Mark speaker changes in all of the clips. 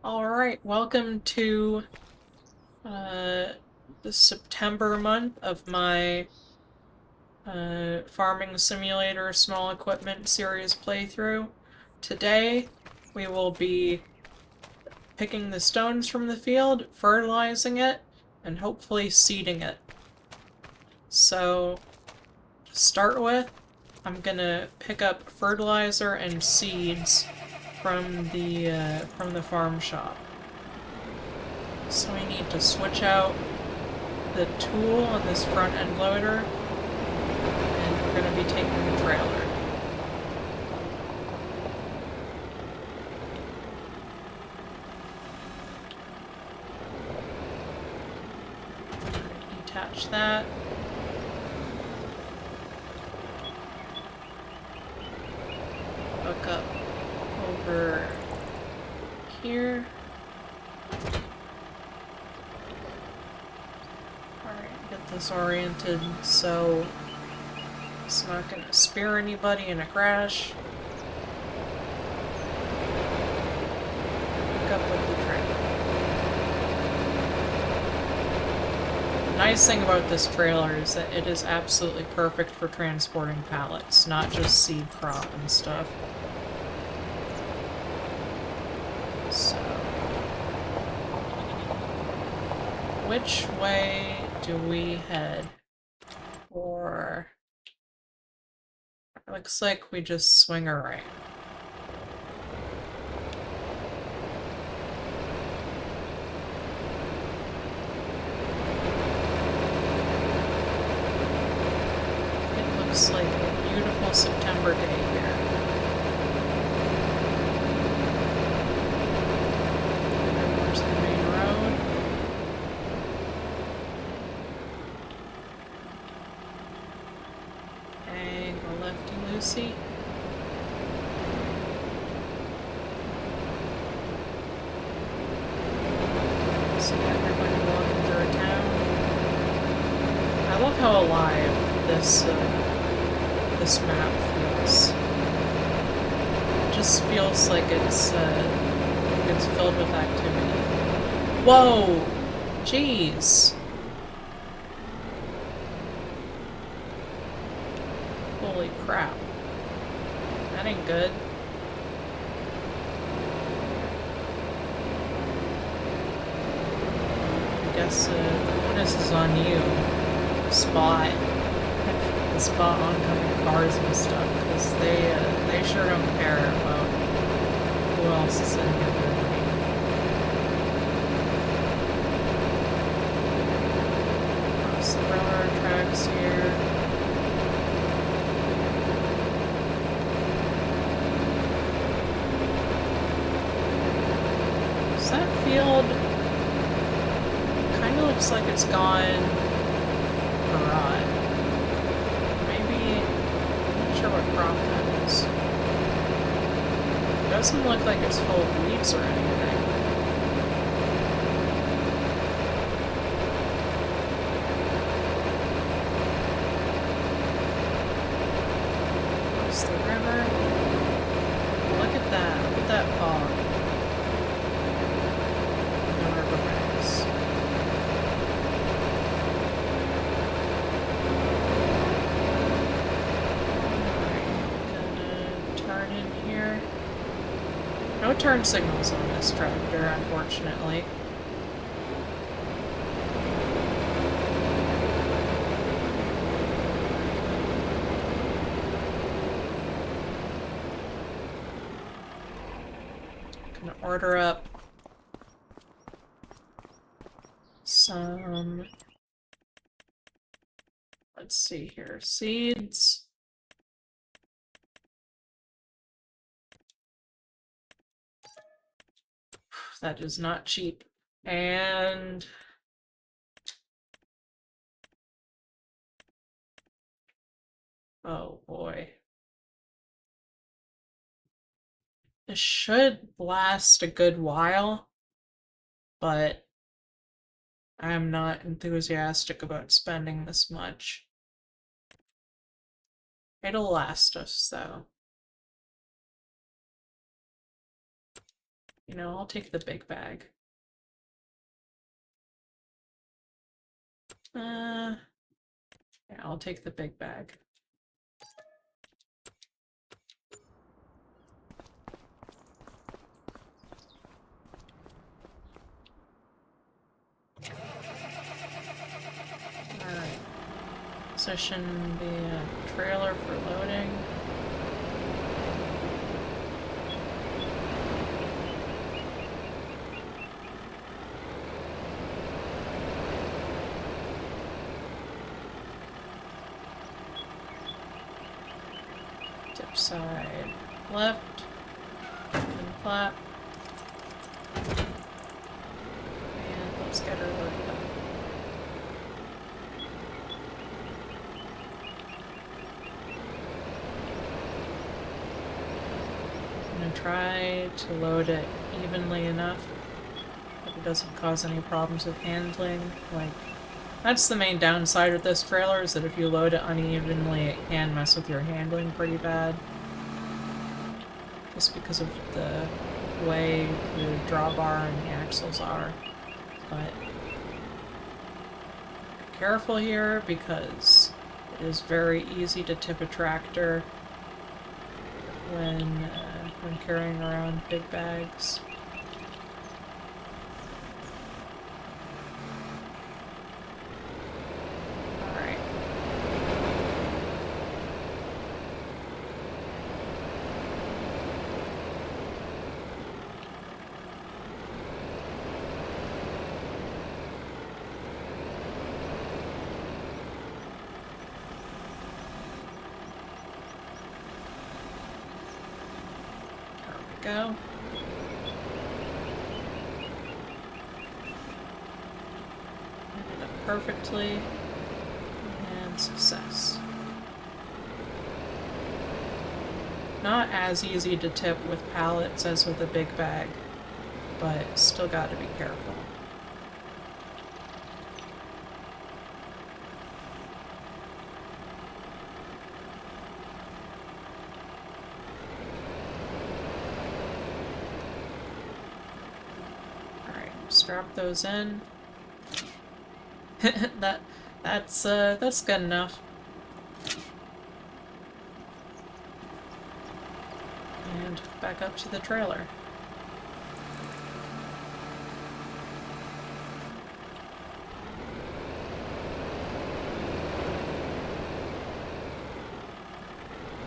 Speaker 1: Alright, welcome to the September month of my Farming Simulator Small Equipment Series playthrough. Today, we will be picking the stones from the field, fertilizing it, and hopefully seeding it. So, to start with, I'm gonna pick up fertilizer and seeds from the farm shop. So we need to switch out the tool on this front end loader, and we're going to be taking the trailer. Detach that. Hook up over here. Alright, get this oriented so it's not going to spear anybody in a crash. Hook up with the trailer. The nice thing about this trailer is that it is absolutely perfect for transporting pallets, not just seed crop and stuff. So, which way do we head? Or looks like we just swing a right. It looks like a beautiful September day here. There's the main road. And go lefty-loosey. See everybody walking through a town. I love how alive this map feels. It just feels like it's filled with activity. Whoa! Jeez! Holy crap. That ain't good. I guess the onus is on you. Spot oncoming cars and stuff, because they sure don't care about who else is in here doing it. Cross the railroad tracks here. Is that field kind of looks like it's gone rot? Maybe, I'm not sure what crop that is. It doesn't look like it's full of weeds or anything. Across the river. Look at that fog. The river banks. No turn signals on this tractor, unfortunately. Gonna order up some, let's see here, seeds. That is not cheap. And oh boy. This should last a good while, but I'm not enthusiastic about spending this much. It'll last us, though. You know, I'll take the big bag. Yeah, I'll take the big bag. Alright. Position the trailer for loading. Tip side left. And flap. And let's get her loaded up. I'm gonna try to load it evenly enough that it doesn't cause any problems with handling. Like, that's the main downside with this trailer, is that if you load it unevenly, it can mess with your handling pretty bad. Just because of the way the drawbar and the axles are. But be careful here, because it is very easy to tip a tractor when carrying around big bags. Alright. Go. Ended up perfectly, and success. Not as easy to tip with pallets as with a big bag, but still gotta be careful. Strap those in. That's good enough. And back up to the trailer.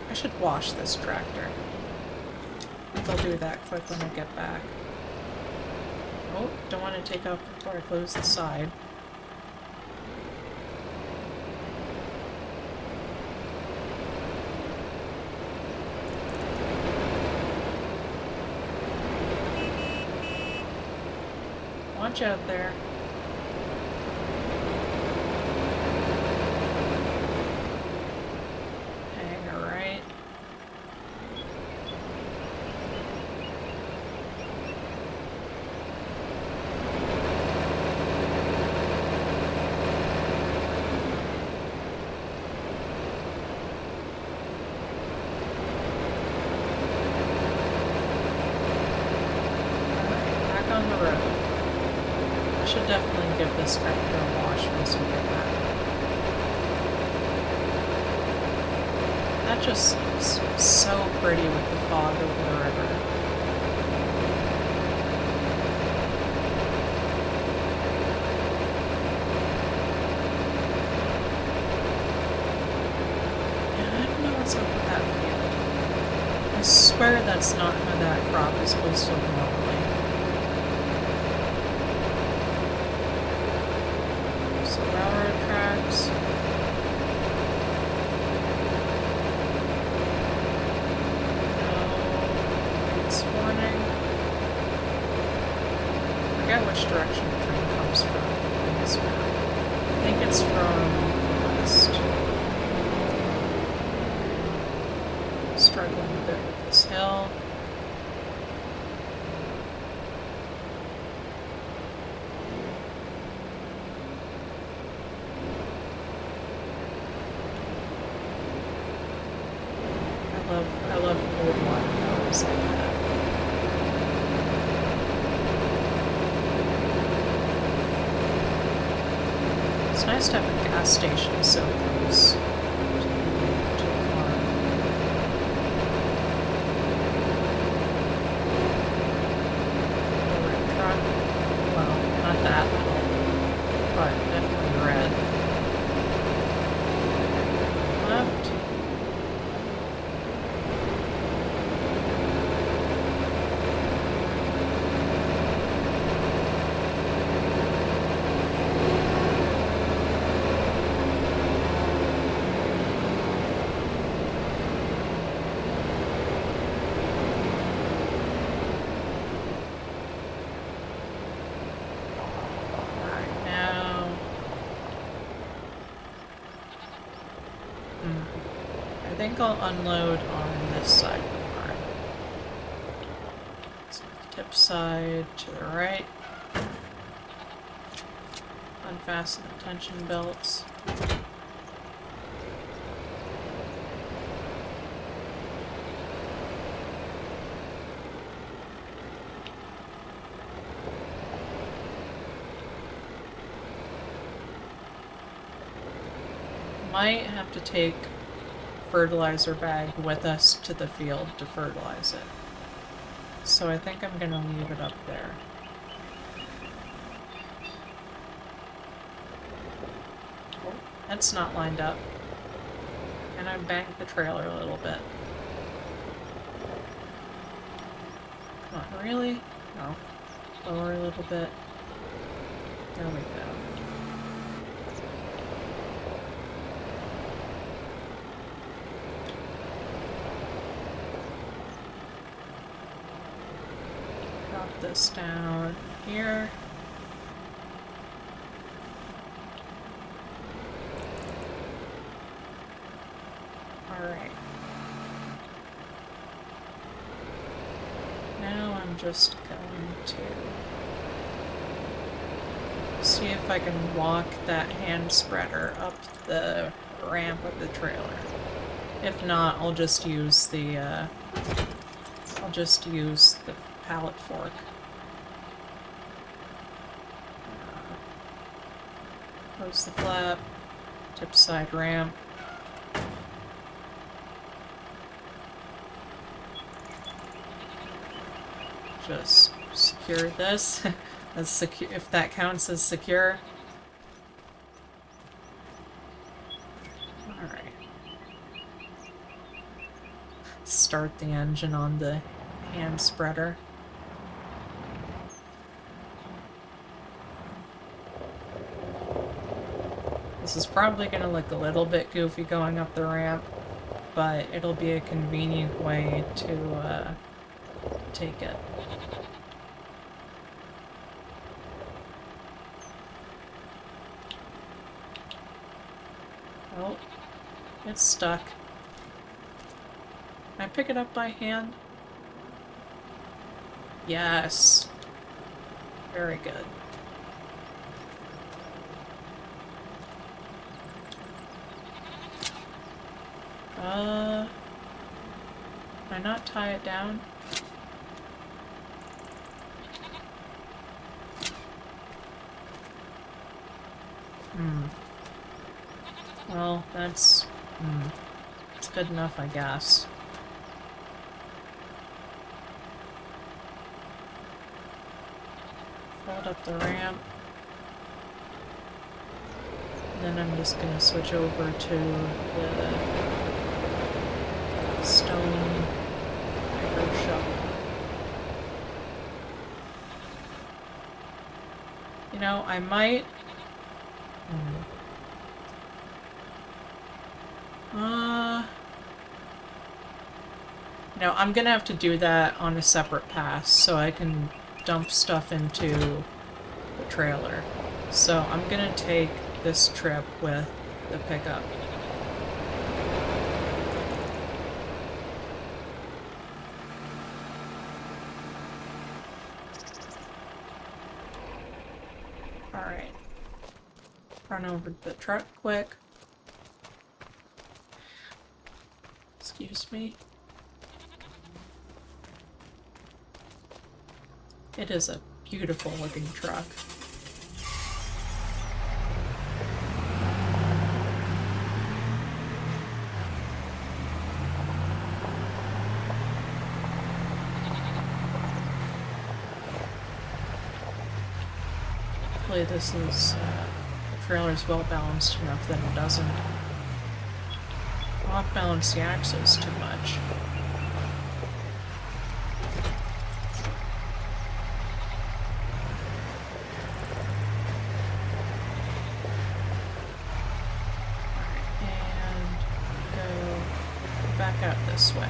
Speaker 1: I should wash this tractor. I'll do that quick when I get back. Oh, don't want to take off before I close the side. Watch out there. Hang her right. On the road. I should definitely give this tractor a wash once we get back. That just looks so pretty with the fog over the river. Yeah, I don't know what's up with that field. I swear that's not how that crop is supposed to look normally. Railroad tracks. No lights warning. I forget which direction the train comes from in this map. I think it's from west. Struggling a bit with this hill. I love cold watercolors like that. nice to have a gas station so close to the farm. The red truck. Well, not that little, but definitely red. Left. I think I'll unload on this side of the barn. So tip side to the right. Unfasten the tension belts. Might have to take fertilizer bag with us to the field to fertilize it. So I think I'm gonna leave it up there. Oh, that's not lined up. And I banked the trailer a little bit. Come on, really? No. Lower a little bit. There we go. This down here. Alright. Now I'm just going to see if I can walk that hand spreader up the ramp of the trailer. If not, I'll just use the pallet fork. Close the flap, tip side ramp. Just secure this. That's secure, if that counts as secure. Alright. Start the engine on the hand spreader. This is probably going to look a little bit goofy going up the ramp, but it'll be a convenient way to take it. Oh, it's stuck. Can I pick it up by hand? Yes. Very good. Can I not tie it down? Well, that's it's good enough, I guess. Fold up the ramp. And then I'm just gonna switch over to the stone picker shovel. You know, I might... No, I'm gonna have to do that on a separate pass so I can dump stuff into the trailer. So I'm gonna take this trip with the pickup. Alright. Run over to the truck quick. Excuse me. It is a beautiful looking truck. Hopefully this is, the trailer's well balanced enough that it doesn't off-balance the axles too much. Back out this way.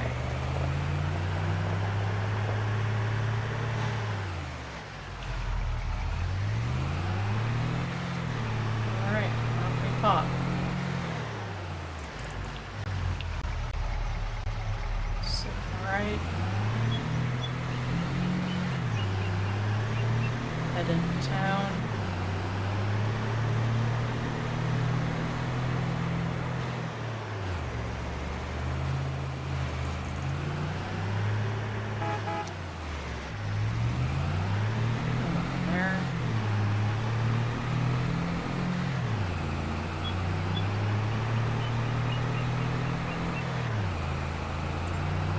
Speaker 1: Alright, off we pop. So, alright. Head into town.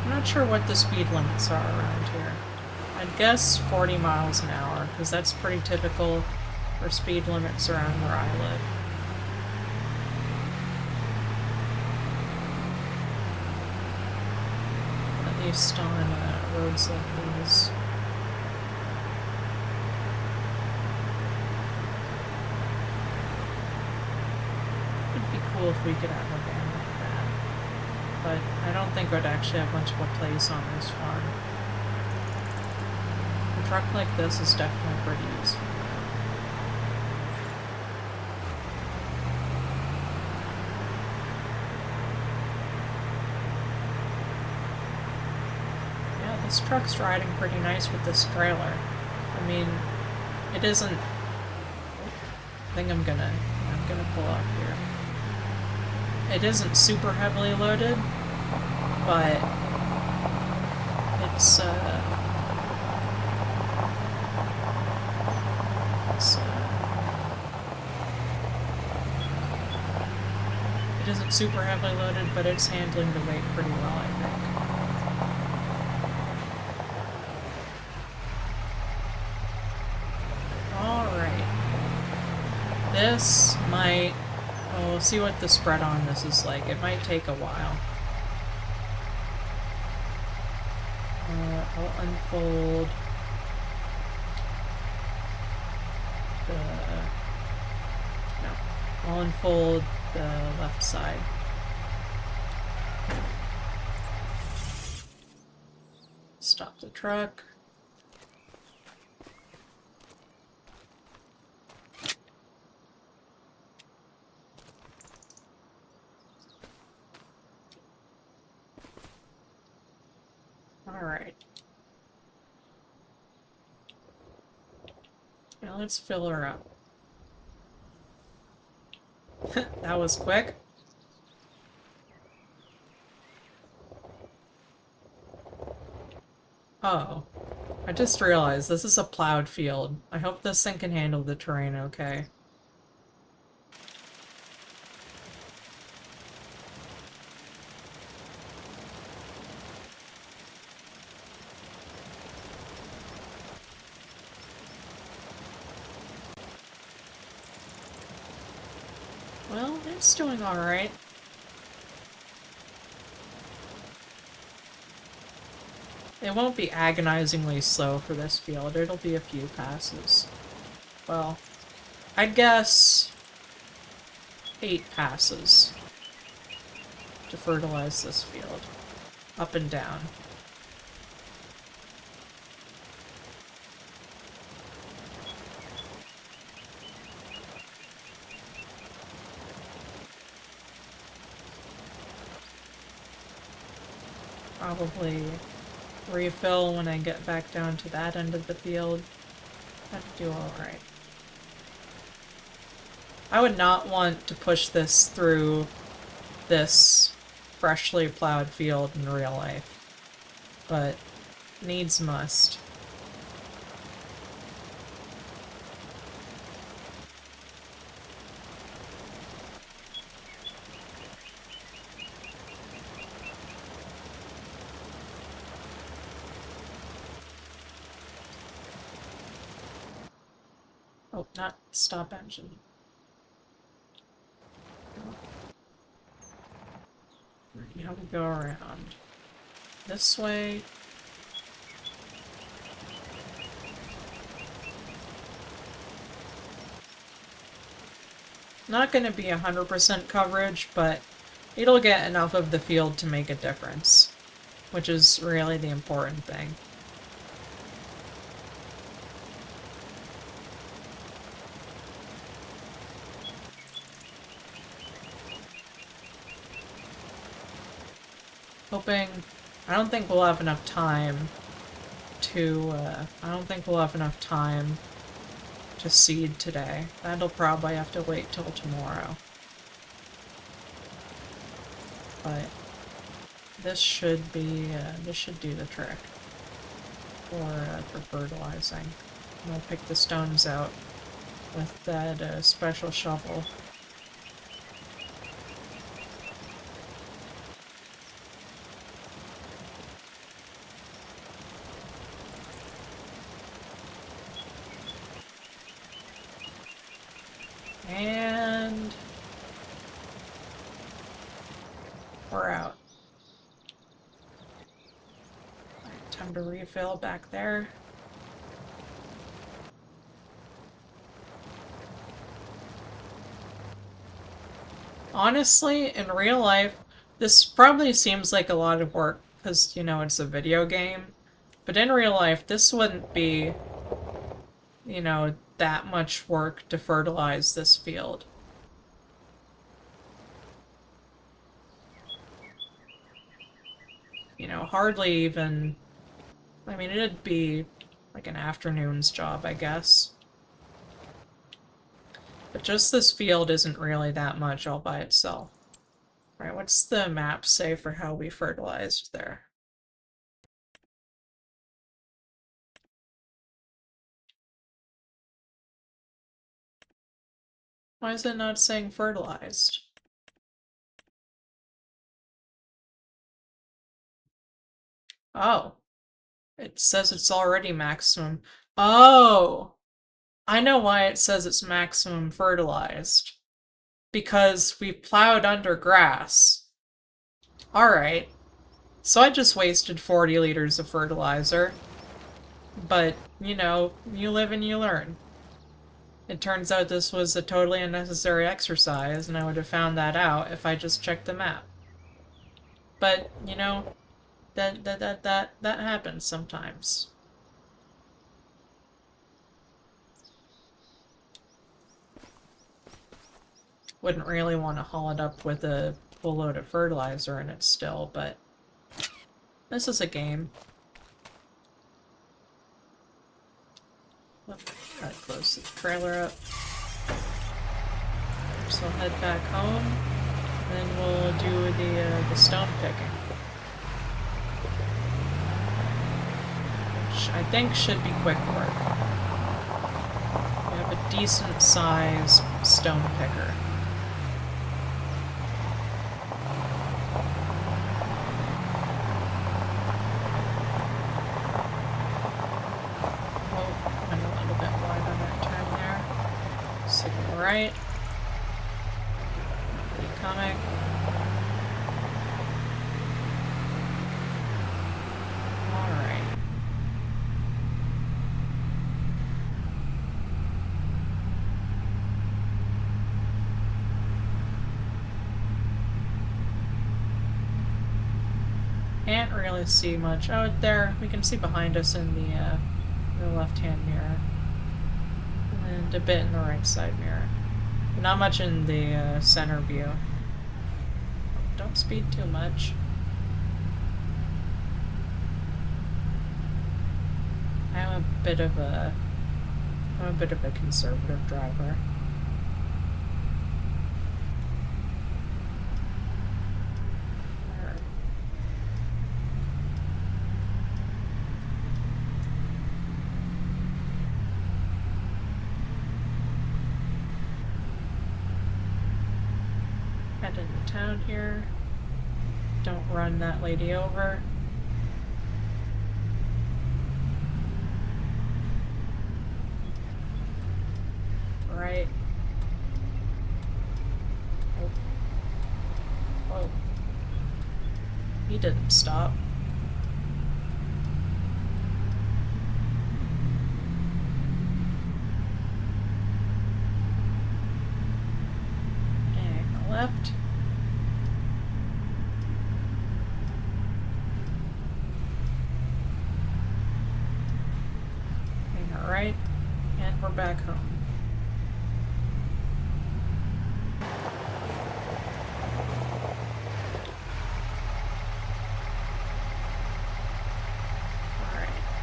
Speaker 1: Not sure what the speed limits are around here. I'd guess 40 miles an hour, because that's pretty typical for speed limits around where I live. At least on roads like these. It'd be cool if we could have a van like that. But I don't think I'd actually have much of a place on this farm. A truck like this is definitely pretty useful. Yeah, this truck's riding pretty nice with this trailer. I mean, it isn't... I think I'm gonna pull up here. It isn't super heavily loaded, but it's it isn't super heavily loaded, but it's handling the weight pretty well, I think. Alright. This might... Well, we'll see what the spread on this is like. It might take a while. I'll unfold the... No. I'll unfold the left side. Stop the truck. Alright. Now let's fill her up. That was quick. Oh. I just realized this is a plowed field. I hope this thing can handle the terrain okay. Well, it's doing alright. It won't be agonizingly slow for this field. It'll be a few passes. Well, I'd guess 8 passes to fertilize this field. Up and down. Probably refill when I get back down to that end of the field. That'd do alright. I would not want to push this through this freshly plowed field in real life, but needs must. Oh, not stop engine. Now we go around. This way. Not going to be 100% coverage, but it'll get enough of the field to make a difference, which is really the important thing. Hoping... I don't think we'll have enough time to, to seed today. That'll probably have to wait till tomorrow. But this should be, this should do the trick for fertilizing. We'll pick the stones out with that special shovel. And we're out. Time to refill back there. Honestly, in real life, this probably seems like a lot of work because, you know, it's a video game. But in real life, this wouldn't be, you know, that much work to fertilize this field. You know, hardly even... I mean, it'd be like an afternoon's job, I guess. But just this field isn't really that much all by itself. Alright, what's the map say for how we fertilized there? Why is it not saying fertilized? Oh. It says it's already maximum. Oh! I know why it says it's maximum fertilized. Because we plowed under grass. Alright. So I just wasted 40 liters of fertilizer. But, you know, you live and you learn. It turns out this was a totally unnecessary exercise, and I would have found that out if I just checked the map. But, you know, that happens sometimes. Wouldn't really want to haul it up with a full load of fertilizer in it still, but this is a game. Gotta close the trailer up. So I'll head back home, and then we'll do the stone picking. Which I think should be quick work. We have a decent sized stone picker. Right. Coming. Alright. Can't really see much. Oh, there. We can see behind us in the left-hand mirror. And a bit in the right side mirror. But not much in the center view. Don't speed too much. I'm a bit of a conservative driver. Head into town here. Don't run that lady over. didn't stop. And the left. And the right. And we're back home.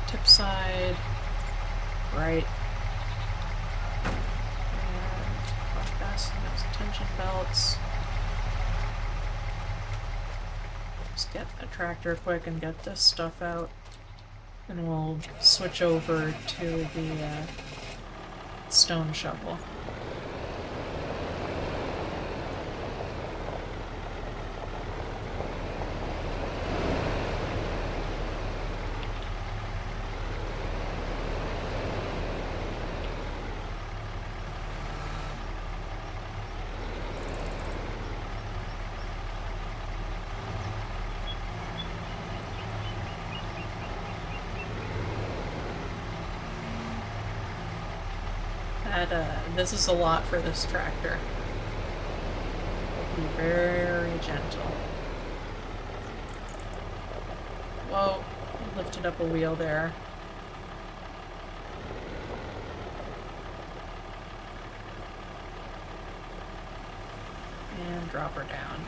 Speaker 1: Tip side, right, and fasten those tension belts. Just get a tractor quick and get this stuff out, and we'll switch over to the stone shovel. This is a lot for this tractor. Be very gentle. Whoa, lifted up a wheel there. And drop her down.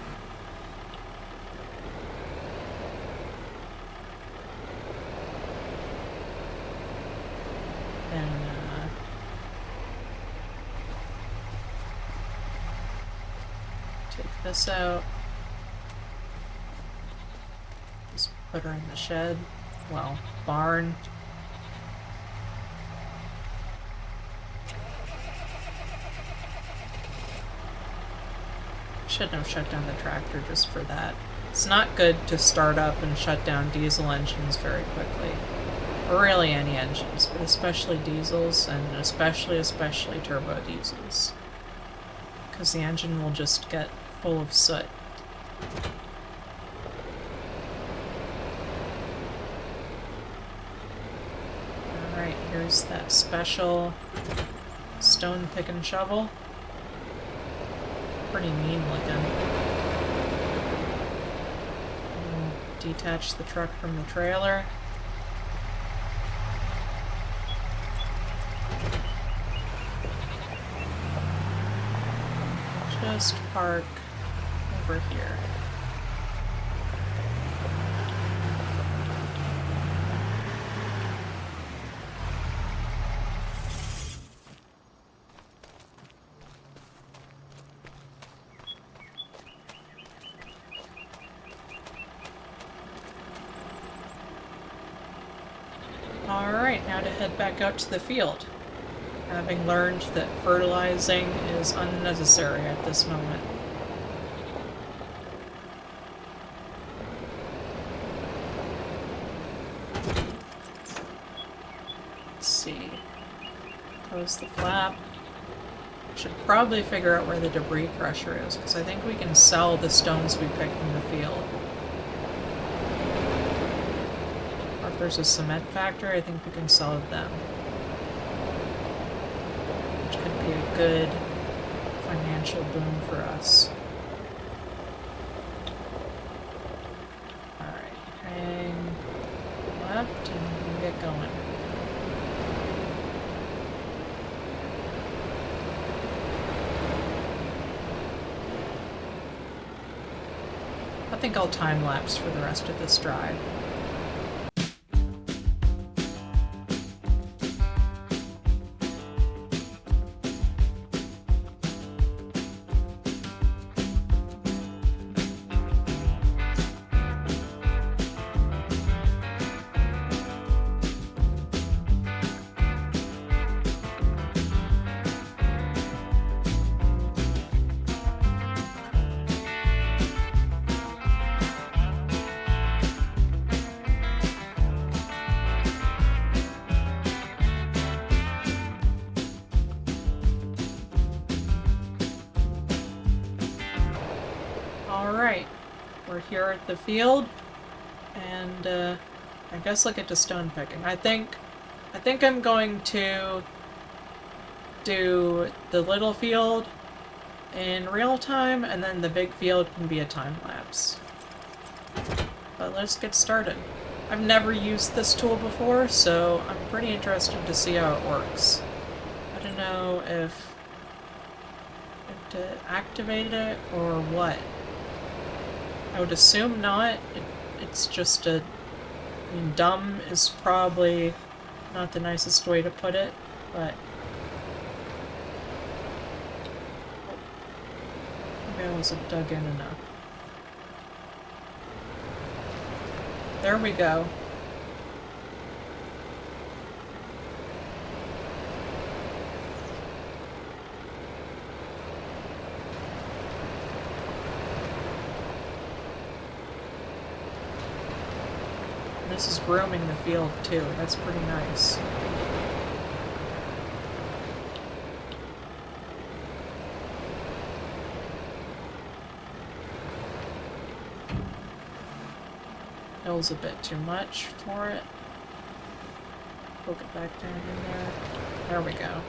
Speaker 1: And take this out. Just put her in the shed. Well, barn. Shouldn't have shut down the tractor just for that. It's not good to start up and shut down diesel engines very quickly. Or really any engines, but especially diesels, and especially turbo diesels. Because the engine will just get full of soot. Alright, here's that special stone pick and shovel. Pretty mean looking. We'll detach the truck from the trailer. Just park over here. Alright, now to head back out to the field, having learned that fertilizing is unnecessary at this moment. Let's see. Close the flap. Should probably figure out where the debris crusher is, because I think we can sell the stones we picked in the field. Or if there's a cement factory, I think we can sell them. Which could be a good financial boon for us. Alright, hang left and we can get going. I think I'll time-lapse for the rest of this drive. Alright, we're here at the field. And I guess I'll get to stone picking. I think I'm going to do the little field in real time, and then the big field can be a time lapse. But let's get started. I've never used this tool before, so I'm pretty interested to see how it works. I don't know if to activate it or what. I would assume not. It's just a... I mean, dumb is probably not the nicest way to put it, but... Maybe I wasn't dug in enough. There we go. This is grooming the field too. That's pretty nice. Hill's a bit too much for it. Poke it back down in there. There we go.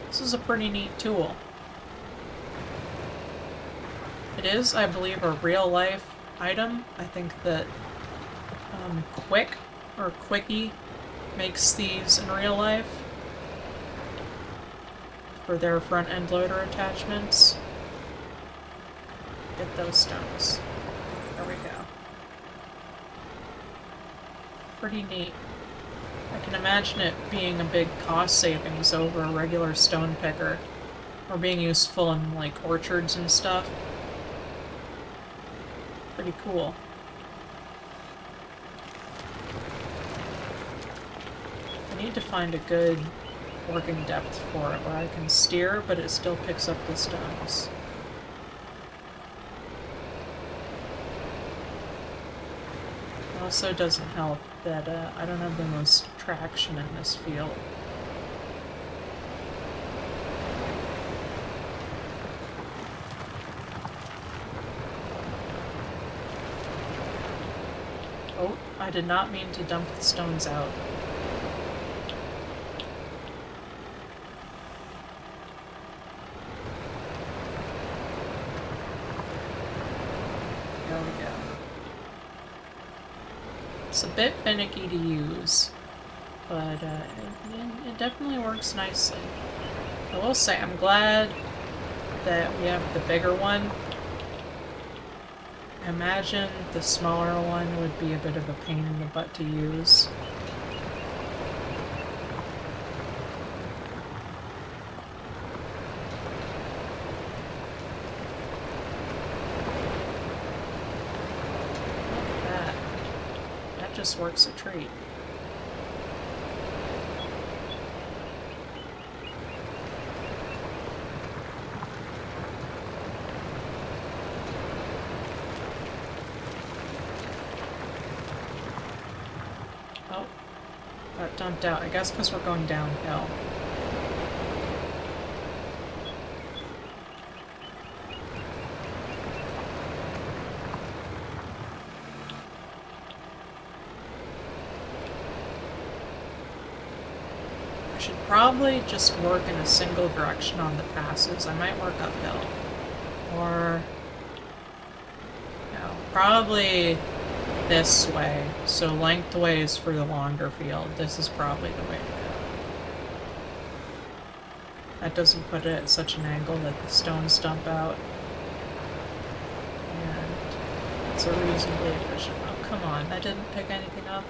Speaker 1: This is a pretty neat tool. It is, I believe, a real-life item. I think that Quick, or Quickie, makes these in real life for their front-end loader attachments. Get those stones. There we go. Pretty neat. I can imagine it being a big cost savings over a regular stone picker, or being useful in, like, orchards and stuff. Pretty cool. I need to find a good working depth for it where I can steer, but it still picks up the stones. It also doesn't help that I don't have the most traction in this field. Oh, I did not mean to dump the stones out. There we go. It's a bit finicky to use, but it definitely works nicely. I will say, I'm glad that we have the bigger one. I imagine the smaller one would be a bit of a pain in the butt to use. Look at that. That just works a treat. Got dumped out, I guess because we're going downhill. I should probably just work in a single direction on the passes. I might work uphill. Or... no, probably this way, so lengthways for the longer field. This is probably the way to go. That doesn't put it at such an angle that the stones dump out. And it's a reasonably efficient... oh, come on, that didn't pick anything up.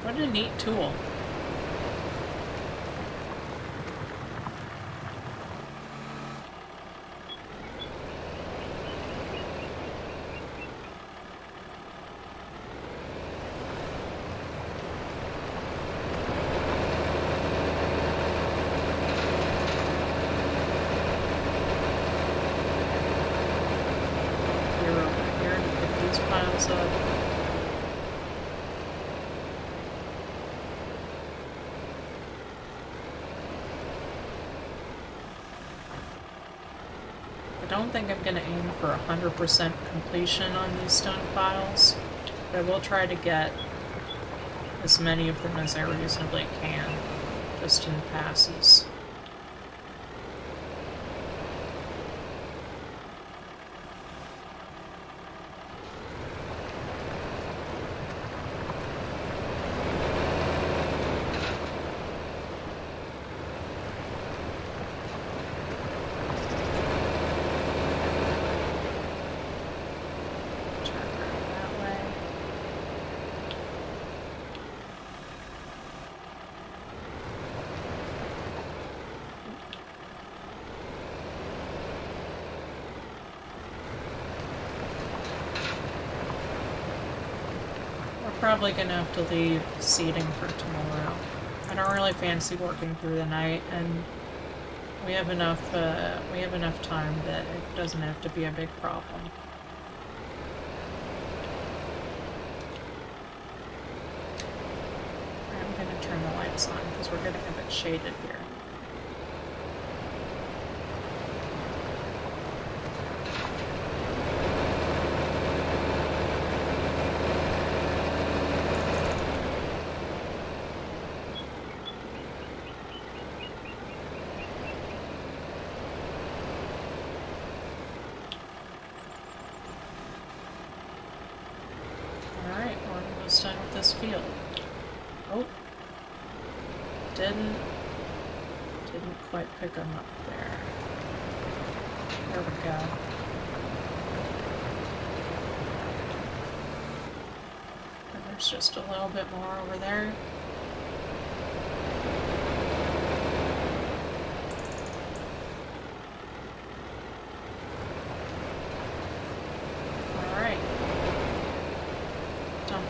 Speaker 1: What a neat tool. You're over here to pick these piles up. I don't think I'm going to aim for 100% completion on these stone piles, but I will try to get as many of them as I reasonably can, just in passes. Probably gonna have to leave seeding for tomorrow. I don't really fancy working through the night, and we have enough time that it doesn't have to be a big problem. I'm gonna turn the lights on because we're getting a bit shaded here. Done with this field. Oh, didn't quite pick them up there. There we go. And there's just a little bit more over there.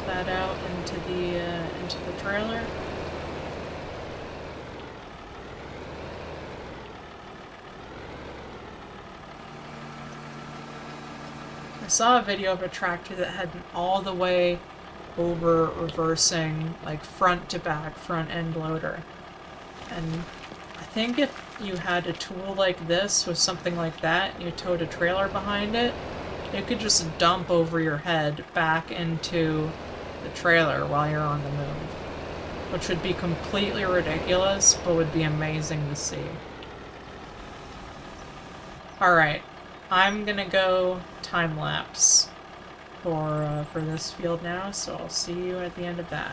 Speaker 1: That out into the trailer. I saw a video of a tractor that had an all the way over reversing, like front to back, front end loader. And I think if you had a tool like this with something like that, and you towed a trailer behind it, it could just dump over your head back into the trailer while you're on the move, which would be completely ridiculous, but would be amazing to see. Alright, I'm gonna go time-lapse for this field now, so I'll see you at the end of that.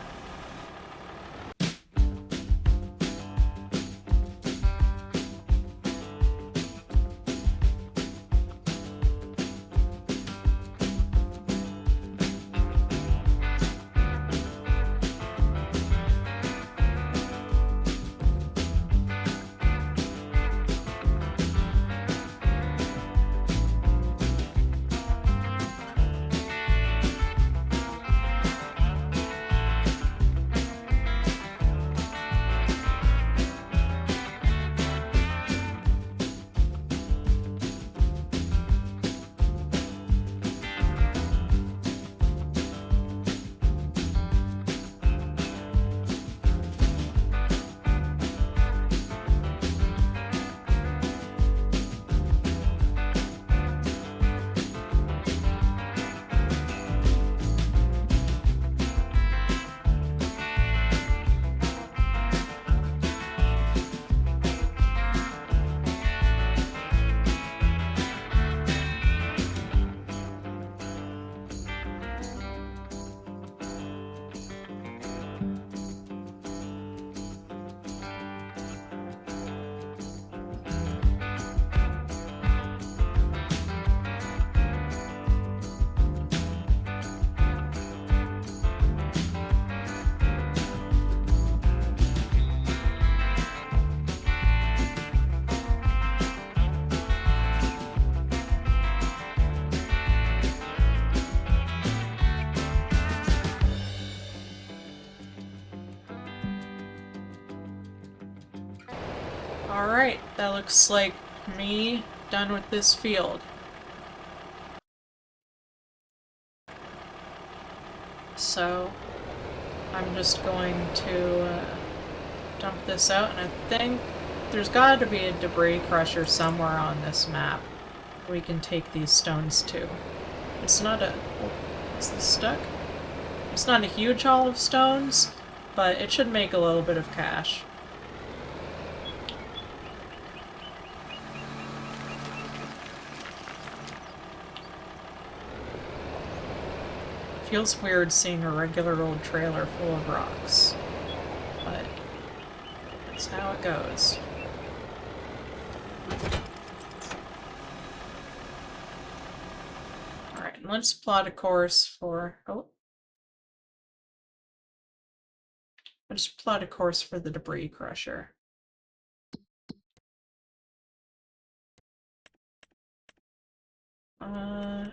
Speaker 1: Alright, that looks like me done with this field. So, I'm just going to dump this out, and I think there's gotta be a debris crusher somewhere on this map we can take these stones to. It's not a... Oh, is this stuck? It's not a huge haul of stones, but it should make a little bit of cash. Feels weird seeing a regular old trailer full of rocks, but that's how it goes. Alright, let's plot a course for... oh. Let's plot a course for the debris crusher. I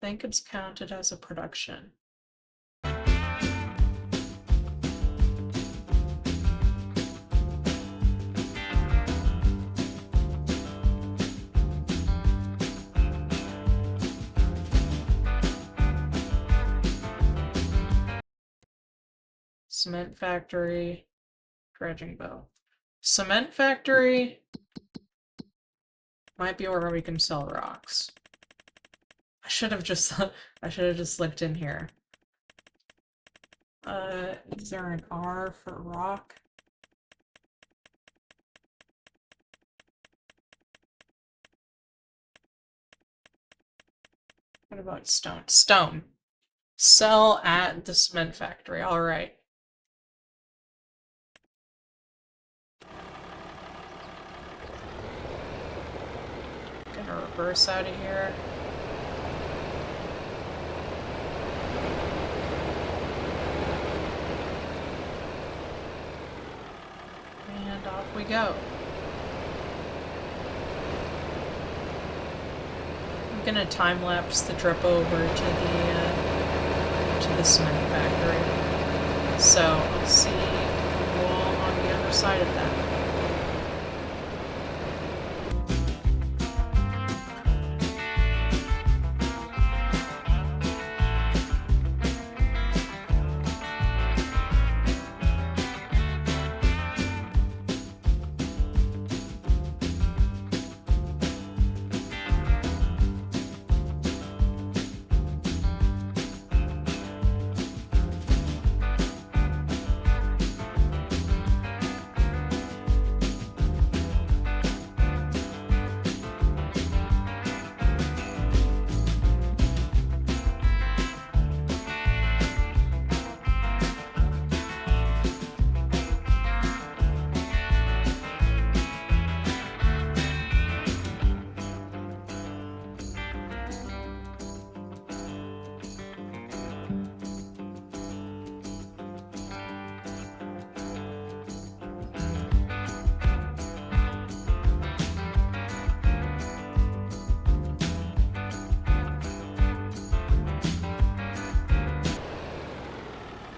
Speaker 1: think it's counted as a production. Cement factory, dredging bow. Cement factory might be where we can sell rocks. I should have just looked in here. Is there an R for rock? What about stone? Stone. Sell at the cement factory. Alright. Gonna reverse out of here. And off we go. I'm gonna time-lapse the trip over to the cement factory. So I'll see you all on the other side of that.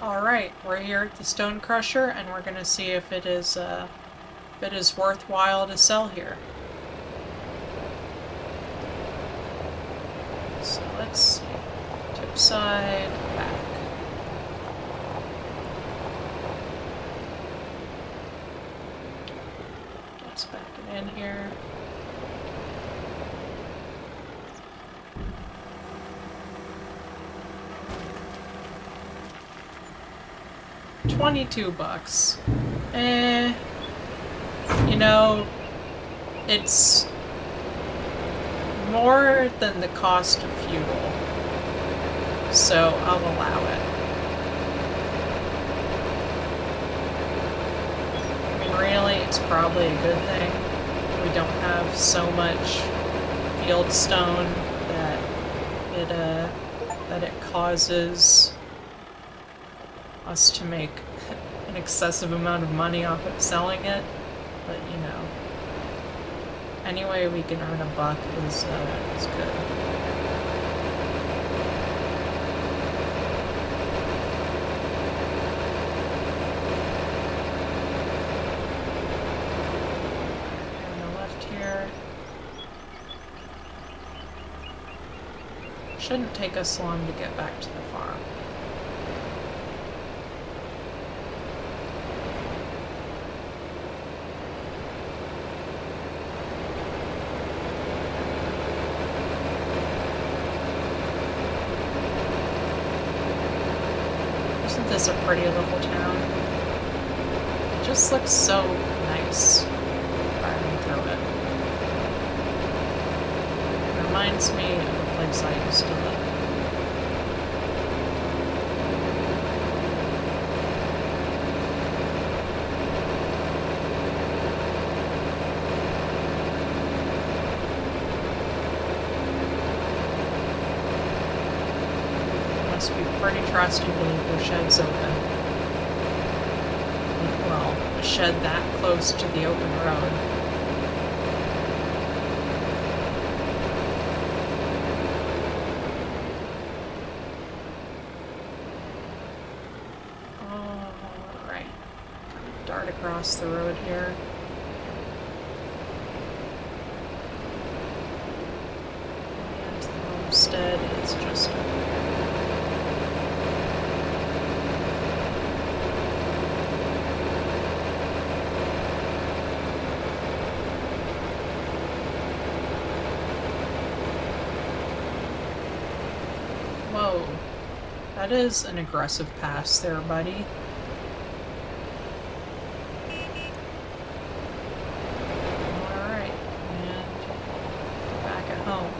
Speaker 1: Alright, we're here at the stone crusher, and we're gonna see if it is worthwhile to sell here. So let's see. Tip side, back. Let's back it in here. $22. You know, it's more than the cost of fuel, so I'll allow it. I mean, really, it's probably a good thing we don't have so much field stone that it causes us to make an excessive amount of money off of selling it, but you know, any way we can earn a buck is good. shouldn't take us long to get back to the farm. Isn't this a pretty little town? It just looks so nice driving through it. It reminds me of the place I used to live. Must be pretty trusty to leave your sheds open. Well, a shed that close to the open road. Alright. Dart across the road here. And the homestead is just over here. Whoa, that is an aggressive pass there, buddy. Alright, and back at home.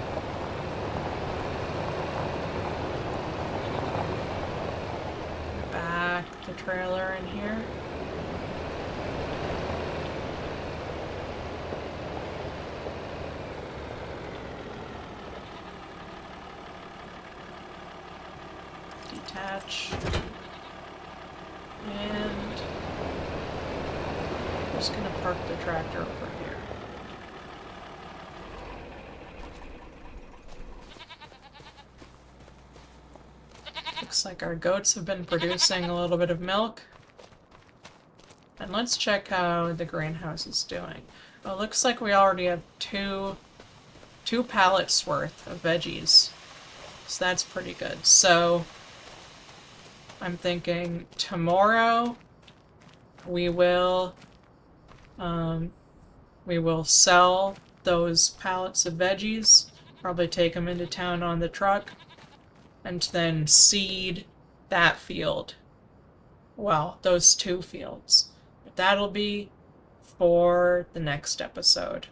Speaker 1: Back the trailer in here. Detach. And I'm just gonna park the tractor over here. Looks like our goats have been producing a little bit of milk. And let's check how the greenhouse is doing. Well, it looks like we already have two pallets worth of veggies. So that's pretty good. So I'm thinking tomorrow we will sell those pallets of veggies, probably take them into town on the truck, and then seed that field. Well, those two fields. But that'll be for the next episode.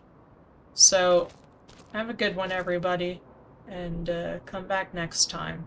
Speaker 1: So have a good one, everybody, and come back next time.